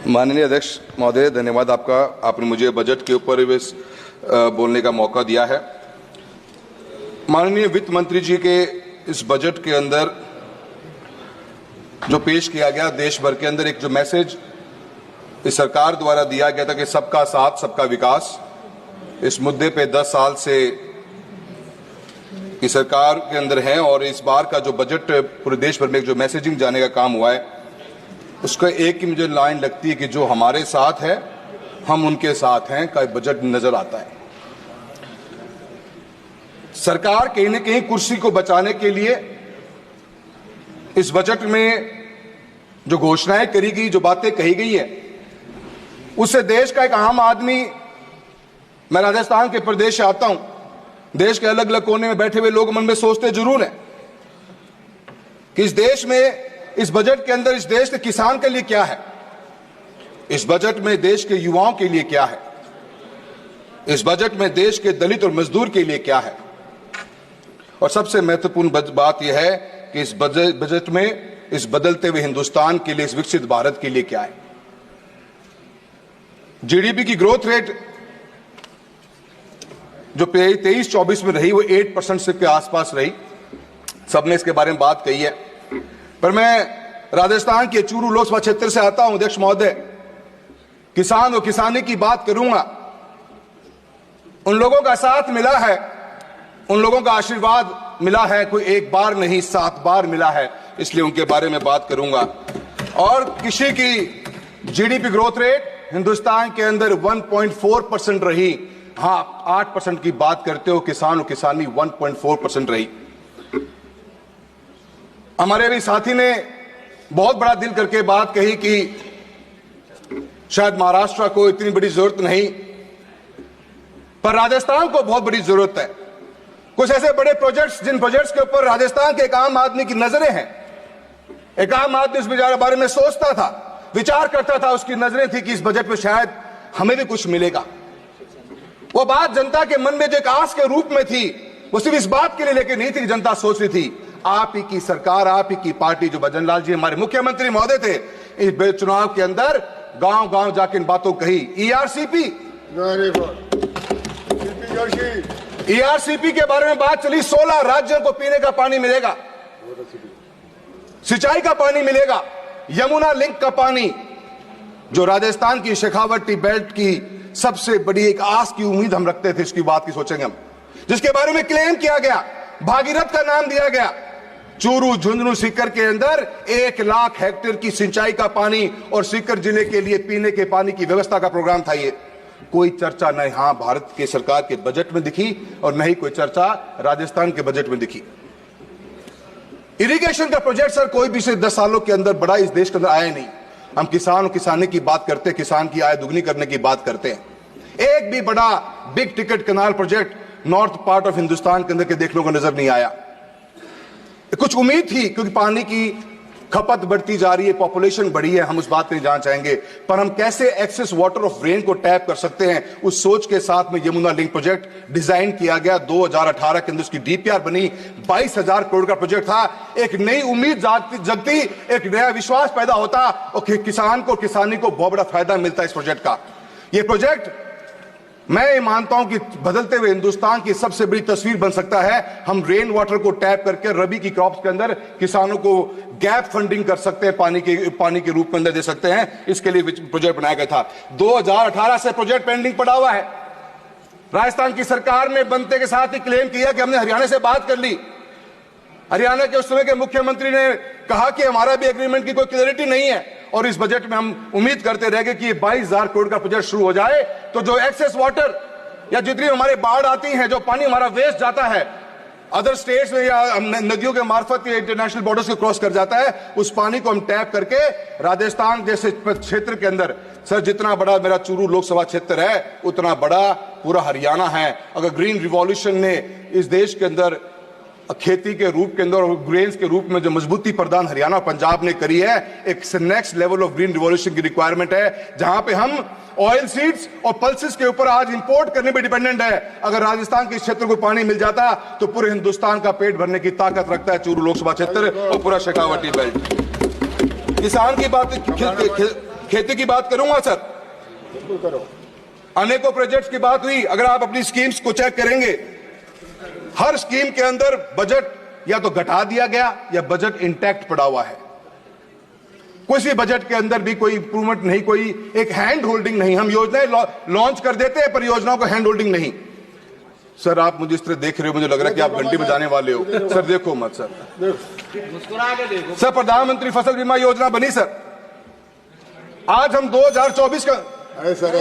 माननीय अध्यक्ष महोदय, धन्यवाद आपका। आपने मुझे बजट के ऊपर बोलने का मौका दिया है। माननीय वित्त मंत्री जी के इस बजट के अंदर जो पेश किया गया, देश भर के अंदर एक जो मैसेज इस सरकार द्वारा दिया गया था कि सबका साथ सबका विकास, इस मुद्दे पे 10 साल से इस सरकार के अंदर है और इस बार का जो बजट पूरे देश भर में जो मैसेजिंग जाने का काम हुआ है, उसका एक ही मुझे लाइन लगती है कि जो हमारे साथ है हम उनके साथ हैं का बजट नजर आता है। सरकार कहीं न कहीं कुर्सी को बचाने के लिए इस बजट में जो घोषणाएं करी गई, जो बातें कही गई है, उससे देश का एक आम आदमी, मैं राजस्थान के प्रदेश से आता हूं, देश के अलग अलग कोने में बैठे हुए लोग मन में सोचते जरूर हैं कि इस देश में, इस बजट के अंदर इस देश के किसान के लिए क्या है, इस बजट में देश के युवाओं के लिए क्या है, इस बजट में देश के दलित और मजदूर के लिए क्या है, और सबसे महत्वपूर्ण बात यह है कि इस बजट में इस बदलते हुए हिंदुस्तान के लिए, इस विकसित भारत के लिए क्या है। जीडीपी की ग्रोथ रेट जो 23-24 में रही वो 8% से के आसपास रही। सबने इसके बारे में बात कही है, पर मैं राजस्थान के चूरू लोकसभा क्षेत्र से आता हूं अध्यक्ष महोदय। किसान और किसानी की बात करूंगा। उन लोगों का साथ मिला है, उन लोगों का आशीर्वाद मिला है, कोई एक बार नहीं 7 बार मिला है, इसलिए उनके बारे में बात करूंगा। और कृषि की जीडीपी ग्रोथ रेट हिंदुस्तान के अंदर 1.4% रही। हाँ, 8% की बात करते हो, किसान और किसानी 1.4% रही। हमारे भी साथी ने बहुत बड़ा दिल करके बात कही कि शायद महाराष्ट्र को इतनी बड़ी जरूरत नहीं, पर राजस्थान को बहुत बड़ी जरूरत है। कुछ ऐसे बड़े प्रोजेक्ट्स, जिन प्रोजेक्ट्स के ऊपर राजस्थान के एक आम आदमी की नजरें हैं, एक आम आदमी उस बारे में सोचता था, विचार करता था, उसकी नजरें थी कि इस बजट में शायद हमें भी कुछ मिलेगा। वो बात जनता के मन में जो एक आस के रूप में थी, वो सिर्फ इस बात के लिए लेके नहीं थी कि जनता सोच रही थी, आप ही की सरकार, आप ही की पार्टी, जो भजन लाल जी हमारे मुख्यमंत्री महोदय थे, इस चुनाव के अंदर गांव गांव जाके इन बातों कही। ईआरसीपी के बारे में बात चली। 16 राज्यों को पीने का पानी मिलेगा, सिंचाई का पानी मिलेगा, यमुना लिंक का पानी, जो राजस्थान की शेखावटी बेल्ट की सबसे बड़ी एक आस की उम्मीद हम रखते थे, इसकी बात की सोचेंगे हम, जिसके बारे में क्लेम किया गया, भागीरथ का नाम दिया गया। चूरू, झुंझुनू, सीकर के अंदर 1 लाख हेक्टेयर की सिंचाई का पानी और सीकर जिले के लिए पीने के पानी की व्यवस्था का प्रोग्राम था। ये कोई चर्चा न यहां भारत के सरकार के बजट में दिखी और न ही कोई चर्चा राजस्थान के बजट में दिखी। इरिगेशन का प्रोजेक्ट सर कोई भी 10 सालों के अंदर बड़ा इस देश के अंदर आया नहीं। हम किसान और किसानी की बात करते हैं, किसान की आय दुगनी करने की बात करते हैं। एक भी बड़ा big ticket canal project north part of Hindustan के अंदर के देखने को नजर नहीं आया। कुछ उम्मीद थी क्योंकि पानी की खपत बढ़ती जा रही है, पॉपुलेशन बढ़ी है, हम उस बात पे जाना चाहेंगे, पर हम कैसे एक्सेस वाटर ऑफ रेन को टैप कर सकते हैं, उस सोच के साथ में यमुना लिंक प्रोजेक्ट डिजाइन किया गया। 2018 के अंदर उसकी डीपीआर बनी। 22,000 करोड़ का प्रोजेक्ट था। एक नई उम्मीद जगती, एक नया विश्वास पैदा होता और किसान को, किसानी को बहुत बड़ा फायदा मिलता है इस प्रोजेक्ट का। यह प्रोजेक्ट मैं ये मानता हूं कि बदलते हुए हिंदुस्तान की सबसे बड़ी तस्वीर बन सकता है। हम रेन वाटर को टैप करके रबी की क्रॉप्स के अंदर किसानों को गैप फंडिंग कर सकते हैं, पानी के रूप में अंदर दे सकते हैं। इसके लिए प्रोजेक्ट बनाया गया था। 2018 से प्रोजेक्ट पेंडिंग पड़ा हुआ है। राजस्थान की सरकार ने बनते के साथ ही क्लेम किया कि हमने हरियाणा से बात कर ली। हरियाणा के उस समय के मुख्यमंत्री ने कहा कि हमारा भी एग्रीमेंट की कोई क्लैरिटी नहीं है, और इस बजट में हम उम्मीद करते रह गए कि 22,000 करोड़ का प्रोजेक्ट शुरू हो जाए तो जो एक्सेस वाटर या जितनी हमारे बाढ़ आती है, जो पानी हमारा वेस्ट जाता है अदर स्टेट्स में या नदियों के मार्फत या इंटरनेशनल बॉर्डर्स को क्रॉस कर जाता है, उस पानी को हम टैप करके राजस्थान जैसे क्षेत्र के अंदर, सर जितना बड़ा मेरा चूरू लोकसभा क्षेत्र है उतना बड़ा पूरा हरियाणा है। अगर ग्रीन रिवॉल्यूशन ने इस देश के अंदर खेती के रूप के अंदर और ग्रेन्स के रूप में जो मजबूती प्रदान हरियाणा पंजाब ने करी है, एक next level of green revolution की रिक्वायरमेंट है, जहां पे हम ऑयल सीड्स और पल्सेस के ऊपर आज इंपोर्ट करने पे डिपेंडेंट है। अगर राजस्थान के क्षेत्र को पानी मिल जाता तो पूरे हिंदुस्तान का पेट भरने की ताकत रखता है चूरू लोकसभा क्षेत्र और पूरा शेखावटी बेल्ट। किसान की बात खेती की बात करूंगा सर, करो। अनेकों प्रोजेक्ट्स की बात हुई। अगर आप अपनी स्कीम्स को चेक करेंगे, हर स्कीम के अंदर बजट या तो घटा दिया गया या बजट इंटैक्ट पड़ा हुआ है। किसी बजट के अंदर भी कोई इंप्रूवमेंट नहीं, कोई एक हैंड होल्डिंग नहीं। हम योजनाएं लॉन्च कर देते हैं, परियोजनाओं को हैंड होल्डिंग नहीं। सर आप मुझे इस तरह देख रहे हो, मुझे लग रहा है कि आप घंटी बजाने वाले हो। सर देखो मत सर, मुस्कुरा के देखो। सर प्रधानमंत्री फसल बीमा योजना बनी सर, आज हम 2024 का अरे सर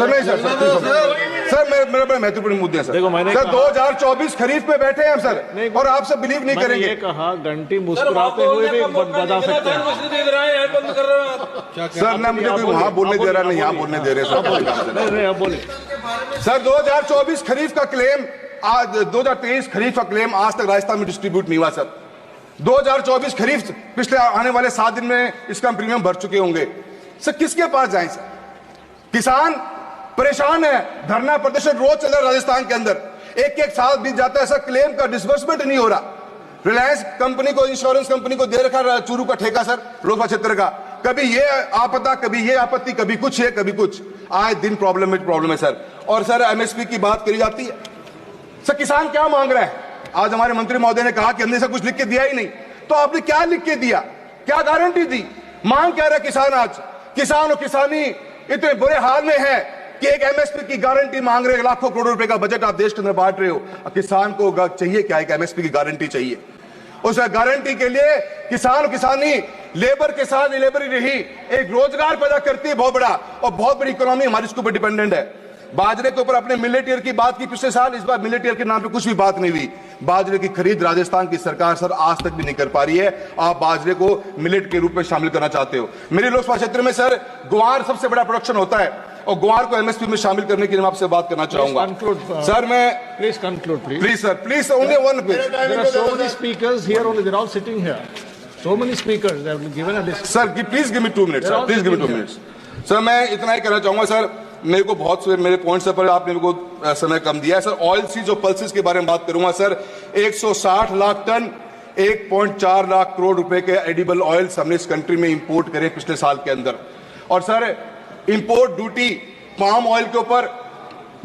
नहीं सर मेरे बड़े महत्वपूर्ण मुद्दे हैं सर। देखो, मैंने सर कहा- 2024 खरीफ में बैठे हैं हम सर, और आप सब बिलीव नहीं मैंने करेंगे। ये कहा घंटी मुस्कुराते हुए भी बजा सकते हैं। सर ना मुझे कोई वहां बोलने दे रहा, नहीं यहाँ बोलने दे रहे सर। नहीं, अब बोलिए। सर 2024 खरीफ का क्लेम आज 2023 खरीफ का क्लेम आज तक राजस्थान में डिस्ट्रीब्यूट नहीं हुआ सर। 2024 खरीफ पिछले आने वाले 7 दिन में इसका प्रीमियम भर चुके होंगे। सर किसके पास जाएं सर? किसान परेशान है, धरना प्रदर्शन रोज चल रहा है राजस्थान के अंदर। एक एक साल बीत जाता है सर, क्लेम का डिसबर्समेंट नहीं हो रहा। रिलायंस कंपनी को, इंश्योरेंस कंपनी को दे रखा चूरू का ठेका सर, लोकसभा क्षेत्र का। कभी ये आपदा, कभी ये आपत्ति, कभी कुछ है, कभी कुछ। आए दिन प्रॉब्लम है सर। और सर एमएसपी की बात करी जाती है सर, किसान क्या मांग रहा है? आज हमारे मंत्री महोदय ने कहा कि हमने सब कुछ लिख के दिया ही नहीं। तो आपने क्या लिख के दिया, क्या गारंटी दी? मांग क्या रहा किसान? आज किसान और किसानी इतने बुरे हाल में है कि एक एमएसपी की गारंटी मांग रहे हैं। लाखों करोड़ रुपए का बजट आप देश के अंदर बांट रहे हो, किसान को चाहिए क्या? एक एमएसपी की गारंटी चाहिए। उस गारंटी के लिए किसान और किसानी लेबर के साथ लेबर ही रही, एक रोजगार पैदा करती है बहुत बड़ा, और बहुत बड़ी इकोनॉमी हमारी इसके ऊपर डिपेंडेंट है। बाजरे के ऊपर अपने मिलेट ईयर की बात की पिछले साल, इस बार मिलेट ईयर के नाम पे कुछ भी बात नहीं हुई। बाजरे की खरीद राजस्थान की सरकार सर आज तक भी नहीं कर पा रही है। आप बाजरे को मिलेट के रूप में शामिल करना चाहते हो। मेरे लोकसभा क्षेत्र में सर ग्वार सबसे बड़ा प्रोडक्शन होता है, और ग्वार को एमएसपी में शामिल करने के लिए मैं आपसे बात करना चाहूंगा। सर मैं please conclude please sir, please only one please. There are so many speakers here only. They're all sitting here. So many speakers. They have given a list. Sir please give me 2 minutes sir, please give me 2 minutes sir. मैं इतना ही कहना चाहूंगा sir, मेरे को बहुत से मेरे points पर आपने मेरे को समय कम दिया है सर। ऑयल सीज और पल्सेस के बारे में बात करूंगा सर। 160 लाख टन 1.4 लाख करोड़ रुपए के एडिबल ऑयल्स हमने इस कंट्री में इंपोर्ट करे पिछले साल के अंदर। और sir import duty palm oil के ऊपर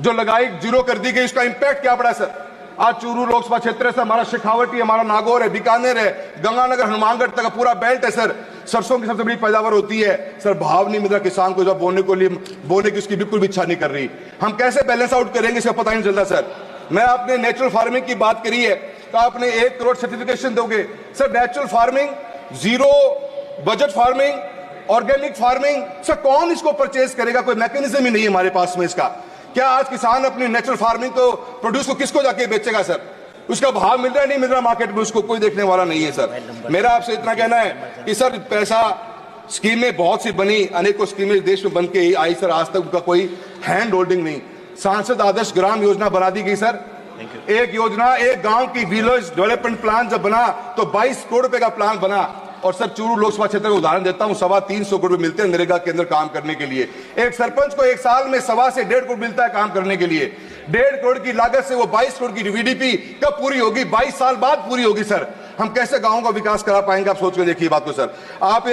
जो लगाई, जीरो कर दी गई, उसका इंपैक्ट क्या पड़ा सर? आज चूरू लोकसभा क्षेत्र है, हमारा शेखावटी, हमारा नागौर है, बीकानेर है, गंगानगर, हनुमानगढ़ तक का पूरा बेल्ट है सर। सरसों की सबसे बड़ी पैदावार होती है सर। भाव नहीं मिल रहा किसान को, जब बोने की उसकी बिल्कुल भी इच्छा नहीं कर रही। हम कैसे बैलेंस आउट करेंगे इसका पता नहीं चलता सर। मैं आपने नेचुरल फार्मिंग की बात करी है, तो आपने 1 करोड़ सर्टिफिकेशन दोगे sir. Natural farming, zero budget farming, organic farming, sir कौन इसको परचेज करेगा? कोई मैकेनिज्म ही नहीं है हमारे पास में इसका। क्या आज किसान अपनी नेचुरल फार्मिंग को प्रोड्यूस को किसको जाके बेचेगा सर? उसका भाव मिल रहा है नहीं मिल रहा मार्केट में, उसको कोई देखने वाला नहीं है सर। मेरा आपसे इतना कहना है कि सर पैसा स्कीमें बहुत सी बनी, अनेकों स्कीमें देश में बन के आई सर, आज तक उनका कोई हैंड होल्डिंग नहीं। सांसद आदर्श ग्राम योजना बना दी गई सर। एक योजना, एक गांव की विलेज डेवलपमेंट प्लान जब बना तो 22 करोड़ रुपए का प्लान बना। और सर चूरू लोकसभा क्षेत्र का उदाहरण देता हूं, 325 करोड़ मिलते हैं नरेगा के अंदर काम करने के लिए। एक सरपंच को एक साल में 1.25 से 1.5 करोड़ मिलता है काम करने के लिए। 1.5 करोड़ की लागत से वो 22 करोड़ की वीडीपी कब पूरी होगी? 22 साल बाद पूरी होगी सर। हम कैसे गांवों का विकास करा पाएंगे? आप सोच के देखिए बात को सर। आप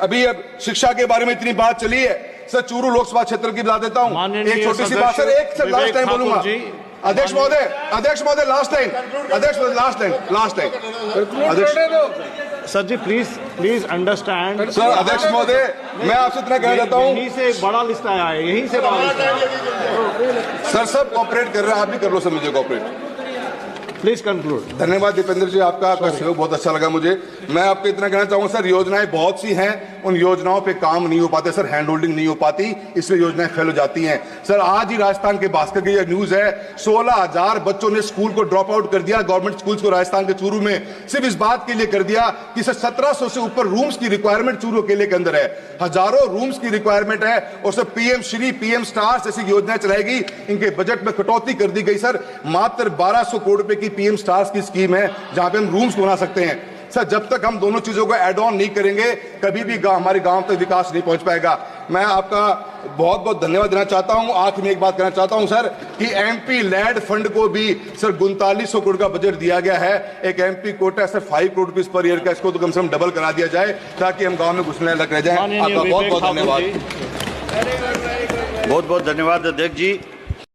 अभी शिक्षा के बारे में इतनी बात चली है सर, चूरू लोकसभा क्षेत्र की बता देता हूं, एक छोटी सी बात सर, एक सर लास्ट टाइम बोलूंगा। अध्यक्ष महोदय last time, sir ji please understand. Sir अध्यक्ष महोदय, मैं आपसे इतना कह देता हूं, यहीं से एक बड़ा लिस्ट आया है, यहीं से बड़ा लिस्ट आया है। सर सब कॉपरेट कर रहे हैं, आप भी कर लो सर मुझे कॉपरेट। Please conclude. धन्यवाद दीपेंद्र जी, आपका सहयोग बहुत अच्छा लगा मुझे। मैं आपको इतना कहना चाहूंगा सर, योजनाएं बहुत सी हैं, उन योजनाओं पे काम नहीं हो पाते सर, हैंड होल्डिंग नहीं हो पाती, इसलिए योजनाएं फेल हो जाती हैं सर। आज ही राजस्थान के भास्कर की यह न्यूज है, 16,000 बच्चों ने स्कूल को ड्रॉप आउट कर दिया, गवर्नमेंट स्कूल्स को राजस्थान के चूरू में, सिर्फ इस बात के लिए कर दिया कि सर 1700 से ऊपर रूम्स की रिक्वायरमेंट चूरू अकेले के अंदर है, हजारों रूम्स की रिक्वायरमेंट है। और sir PM Shri, PM stars जैसी योजनाएं चलाएगी, इनके बजट में कटौती कर दी गई सर। मात्र 1200 करोड़ रुपए की पीएम स्टार्स की स्कीम है, जहां पे हम रूम्स बना सकते हैं सर। जब तक हम दोनों चीजों को एड ऑन नहीं करेंगे, कभी भी हमारे गांव तक विकास नहीं पहुंच पाएगा। मैं आपका बहुत बहुत धन्यवाद देना चाहता हूं। आखिर में एक बात कहना चाहता हूं सर कि एमपी लैंड फंड को भी सर 3900 करोड़ का बजट दिया गया है। एक MP quota sir 5 crore rupees per year का, इसको तो कम से कम डबल करा दिया जाए ताकि हम गांव में घुसने लग रह जाए। आपका बहुत बहुत धन्यवाद। बहुत बहुत धन्यवाद अध्यक्ष जी।